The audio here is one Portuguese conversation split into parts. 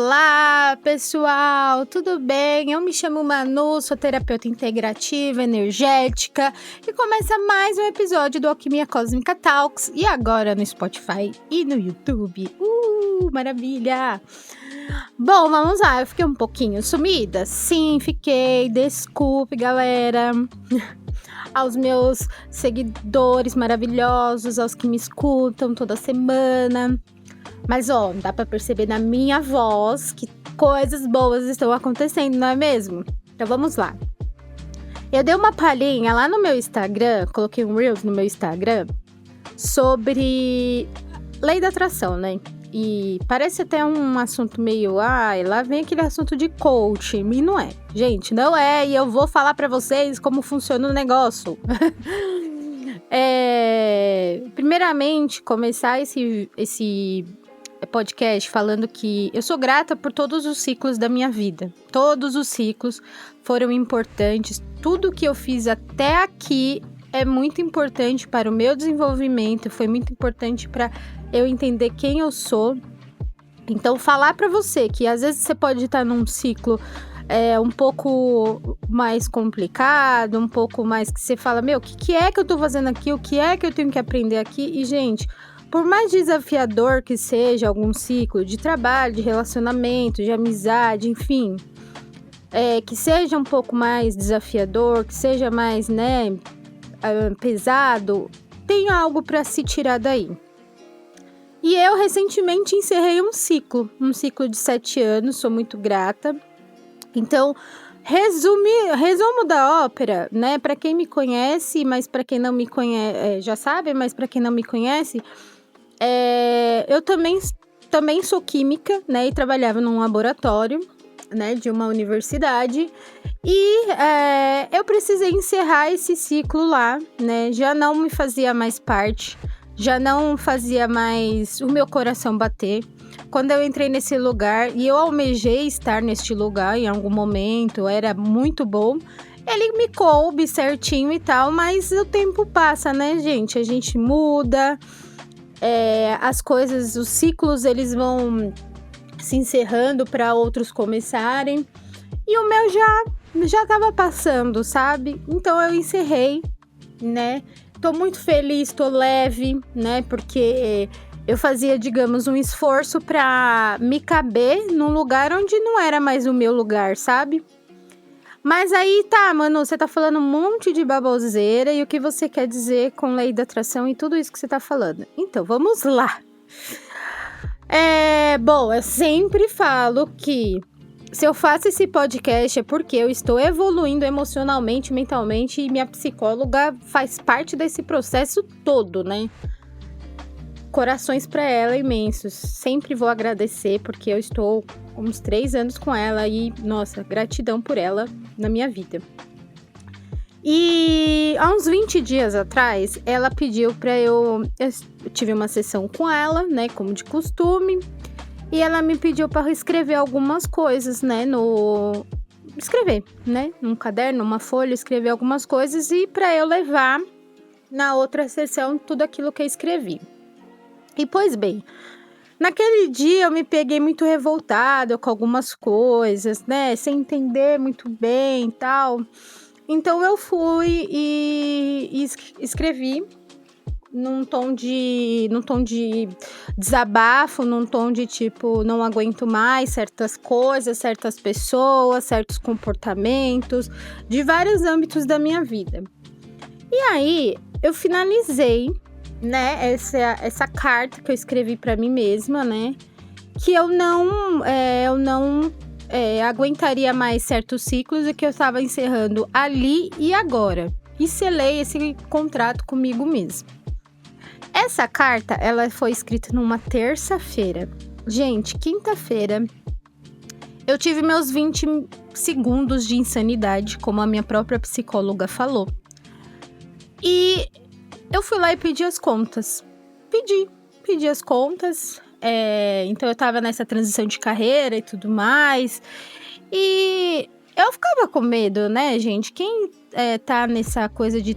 Olá, pessoal, tudo bem? Eu me chamo Manu, sou terapeuta integrativa, energética e começa mais um episódio do Alquimia Cósmica Talks e agora no Spotify e no YouTube. Maravilha! Bom, vamos lá, eu fiquei um pouquinho sumida? Sim, fiquei, desculpe, galera. Aos meus seguidores maravilhosos, aos que me escutam toda semana. Mas, dá pra perceber na minha voz que coisas boas estão acontecendo, não é mesmo? Então, vamos lá. Eu dei uma palhinha lá no meu Instagram, coloquei um Reels no meu Instagram, sobre lei da atração, né? E parece até um assunto meio, lá vem aquele assunto de coaching, e não é. Gente, não é, e eu vou falar pra vocês como funciona o negócio. Primeiramente, começar esse podcast falando que eu sou grata por todos os ciclos da minha vida. Todos os ciclos foram importantes. Tudo que eu fiz até aqui é muito importante para o meu desenvolvimento. Foi muito importante para eu entender quem eu sou. Então, falar para você que às vezes você pode estar num ciclo um pouco mais complicado, um pouco mais que você fala, o que é que eu tô fazendo aqui? O que é que eu tenho que aprender aqui? E, gente, por mais desafiador que seja algum ciclo de trabalho, de relacionamento, de amizade, enfim, que seja um pouco mais desafiador, que seja mais, pesado, tem algo para se tirar daí. E eu recentemente encerrei um ciclo de 7 anos, sou muito grata. Então, resumo da ópera, né? Para quem me conhece, mas para quem não me conhece, já sabe, mas para quem não me conhece, eu também sou química, né? E trabalhava num laboratório, né? De uma universidade. E eu precisei encerrar esse ciclo lá, né? Já não me fazia mais parte, já não fazia mais o meu coração bater. Quando eu entrei nesse lugar, e eu almejei estar neste lugar em algum momento, era muito bom, ele me coube certinho e tal, mas o tempo passa, né, gente? A gente muda, as coisas, os ciclos, eles vão se encerrando para outros começarem, e o meu já tava passando, sabe? Então eu encerrei, né? Tô muito feliz, tô leve, né? Porque eu fazia, digamos, um esforço para me caber num lugar onde não era mais o meu lugar, sabe? Mas aí tá, Manu, você tá falando um monte de baboseira e o que você quer dizer com lei da atração e tudo isso que você tá falando. Então, vamos lá. Bom, eu sempre falo que se eu faço esse podcast é porque eu estou evoluindo emocionalmente, mentalmente e minha psicóloga faz parte desse processo todo, né? Corações para ela imensos. Sempre vou agradecer porque eu estou uns 3 anos com ela e, nossa, gratidão por ela na minha vida. E há uns 20 dias atrás, ela pediu para eu tive uma sessão com ela, né, como de costume, e ela me pediu para escrever algumas coisas, né, num caderno, numa folha, escrever algumas coisas e para eu levar na outra sessão tudo aquilo que eu escrevi. E, pois bem, naquele dia eu me peguei muito revoltada com algumas coisas, né? Sem entender muito bem e tal. Então, eu fui e escrevi num tom de desabafo, num tom de tipo, não aguento mais certas coisas, certas pessoas, certos comportamentos, de vários âmbitos da minha vida. E aí, eu finalizei, né, essa carta que eu escrevi para mim mesma, né, que eu não aguentaria mais certos ciclos e que eu estava encerrando ali e agora. E selei esse contrato comigo mesma. Essa carta, ela foi escrita numa terça-feira. Gente, quinta-feira, eu tive meus 20 segundos de insanidade, como a minha própria psicóloga falou. E eu fui lá e pedi as contas. Pedi as contas. Então eu tava nessa transição de carreira e tudo mais. E eu ficava com medo, né, gente? Quem tá nessa coisa de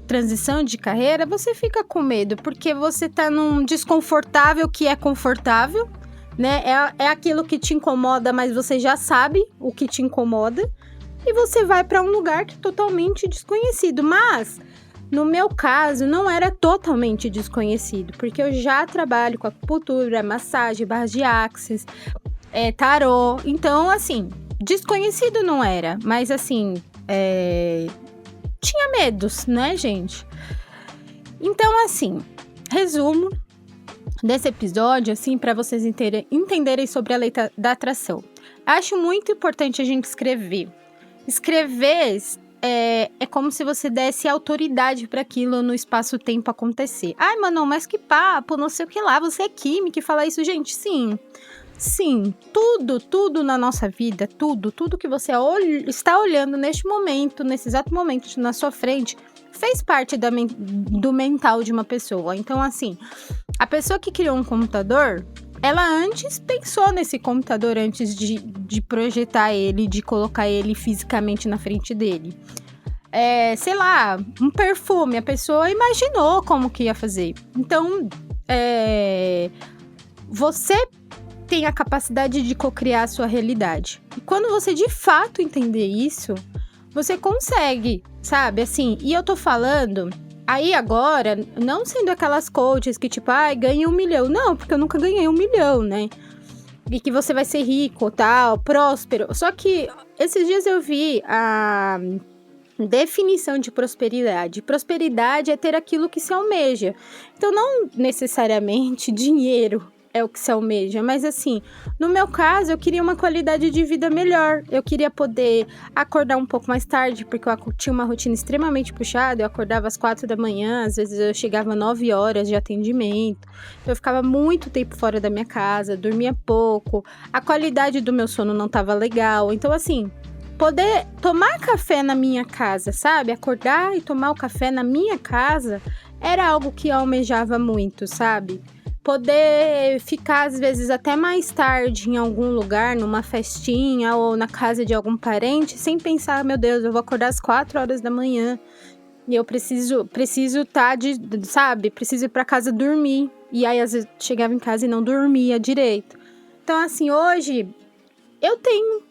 transição de carreira, você fica com medo. Porque você tá num desconfortável que é confortável, né? É aquilo que te incomoda, mas você já sabe o que te incomoda. E você vai para um lugar que é totalmente desconhecido. Mas, no meu caso, não era totalmente desconhecido. Porque eu já trabalho com acupuntura, massagem, barras de axis, tarô. Então, assim, desconhecido não era. Mas, assim, tinha medos, né, gente? Então, assim, resumo desse episódio, assim, para vocês entenderem sobre a lei da atração. Acho muito importante a gente escrever. Escrever é como se você desse autoridade para aquilo no espaço-tempo acontecer. Ai, Manon, mas que papo, não sei o que lá, você é química e fala isso, gente, sim. Sim, tudo na nossa vida, tudo que você está olhando neste momento, nesse exato momento na sua frente, fez parte do mental de uma pessoa. Então, assim, a pessoa que criou um computador, ela antes pensou nesse computador antes de projetar ele, de colocar ele fisicamente na frente dele. Sei lá, um perfume, a pessoa imaginou como que ia fazer. Então, você tem a capacidade de cocriar a sua realidade. E quando você de fato entender isso, você consegue, sabe? Assim, e eu tô falando... Aí agora, não sendo aquelas coaches que tipo, ganhei 1 milhão. Não, porque eu nunca ganhei 1 milhão, né? E que você vai ser rico, tal, próspero. Só que esses dias eu vi a definição de prosperidade. Prosperidade é ter aquilo que se almeja. Então, não necessariamente dinheiro é o que se almeja, mas assim, no meu caso, eu queria uma qualidade de vida melhor. Eu queria poder acordar um pouco mais tarde, porque eu tinha uma rotina extremamente puxada. Eu acordava às 4 da manhã, às vezes eu chegava 9 horas de atendimento. Eu ficava muito tempo fora da minha casa, dormia pouco. A qualidade do meu sono não estava legal. Então, assim, poder tomar café na minha casa, sabe? Acordar e tomar o café na minha casa era algo que eu almejava muito, sabe? Poder ficar, às vezes, até mais tarde em algum lugar, numa festinha ou na casa de algum parente, sem pensar, meu Deus, eu vou acordar às 4 horas da manhã e eu preciso estar, sabe? Preciso ir pra casa dormir. E aí, às vezes, chegava em casa e não dormia direito. Então, assim, hoje, eu tenho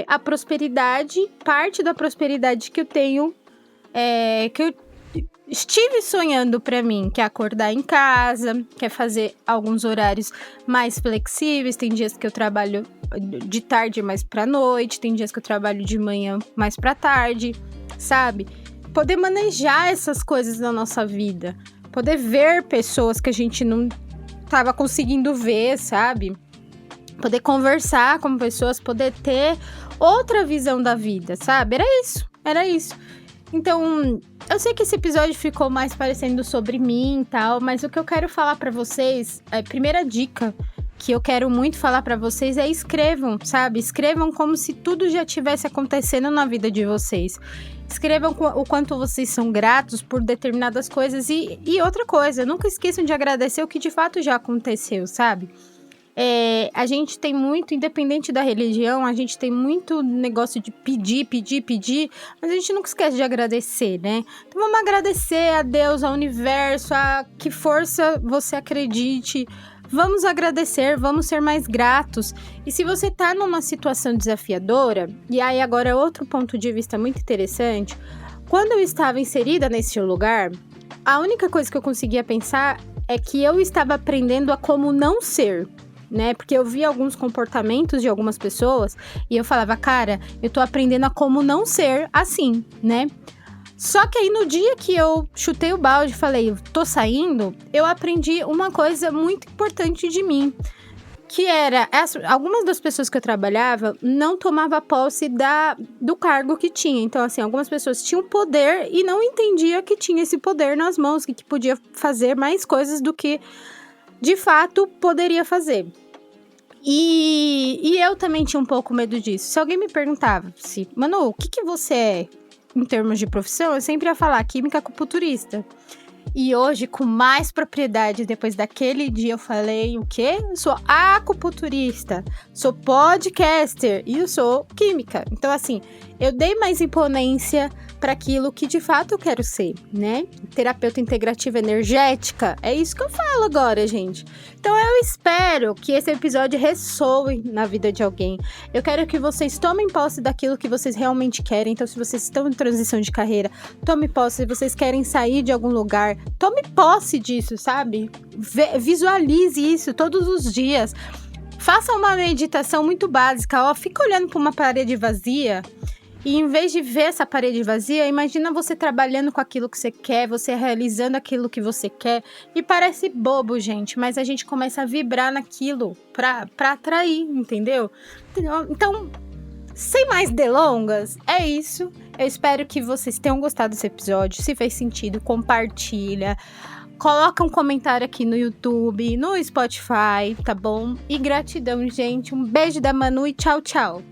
a prosperidade, parte da prosperidade que eu tenho, que eu estive sonhando pra mim, que é acordar em casa, que é fazer alguns horários mais flexíveis. Tem dias que eu trabalho de tarde mais pra noite, tem dias que eu trabalho de manhã mais pra tarde, sabe? Poder manejar essas coisas na nossa vida, poder ver pessoas que a gente não tava conseguindo ver, sabe? Poder conversar com pessoas, poder ter outra visão da vida, sabe? Era isso. Então, eu sei que esse episódio ficou mais parecendo sobre mim e tal, mas o que eu quero falar pra vocês, a primeira dica que eu quero muito falar pra vocês é escrevam, sabe? Escrevam como se tudo já tivesse acontecendo na vida de vocês. Escrevam o quanto vocês são gratos por determinadas coisas e outra coisa, nunca esqueçam de agradecer o que de fato já aconteceu, sabe? A gente tem muito, independente da religião, a gente tem muito negócio de pedir, mas a gente nunca esquece de agradecer, né? Então vamos agradecer a Deus, ao universo, a que força você acredite. Vamos agradecer, vamos ser mais gratos. E se você tá numa situação desafiadora, e aí agora é outro ponto de vista muito interessante, quando eu estava inserida nesse lugar, a única coisa que eu conseguia pensar é que eu estava aprendendo a como não ser, né? Porque eu via alguns comportamentos de algumas pessoas e eu falava, cara, eu tô aprendendo a como não ser assim, né? Só que aí no dia que eu chutei o balde e falei, tô saindo, eu aprendi uma coisa muito importante de mim, que era, algumas das pessoas que eu trabalhava não tomava posse do cargo que tinha. Então, assim, algumas pessoas tinham poder e não entendia que tinha esse poder nas mãos, que podia fazer mais coisas do que de fato poderia fazer. E eu também tinha um pouco medo disso. Se alguém me perguntava, Manu, o que você é em termos de profissão? Eu sempre ia falar química acupunturista. E hoje, com mais propriedade, depois daquele dia eu falei o quê? Eu sou acupunturista, sou podcaster e eu sou química. Então, assim, eu dei mais imponência para aquilo que de fato eu quero ser, né? Terapeuta integrativa energética, é isso que eu falo agora, gente. Então eu espero que esse episódio ressoe na vida de alguém. Eu quero que vocês tomem posse daquilo que vocês realmente querem. Então, se vocês estão em transição de carreira, tome posse. Se vocês querem sair de algum lugar, tome posse disso, sabe? Visualize isso todos os dias. Faça uma meditação muito básica, ó. Fica olhando para uma parede vazia. E em vez de ver essa parede vazia, imagina você trabalhando com aquilo que você quer, você realizando aquilo que você quer. E parece bobo, gente, mas a gente começa a vibrar naquilo pra atrair, entendeu? Então, sem mais delongas, é isso. Eu espero que vocês tenham gostado desse episódio. Se fez sentido, compartilha. Coloca um comentário aqui no YouTube, no Spotify, tá bom? E gratidão, gente. Um beijo da Manu e tchau, tchau.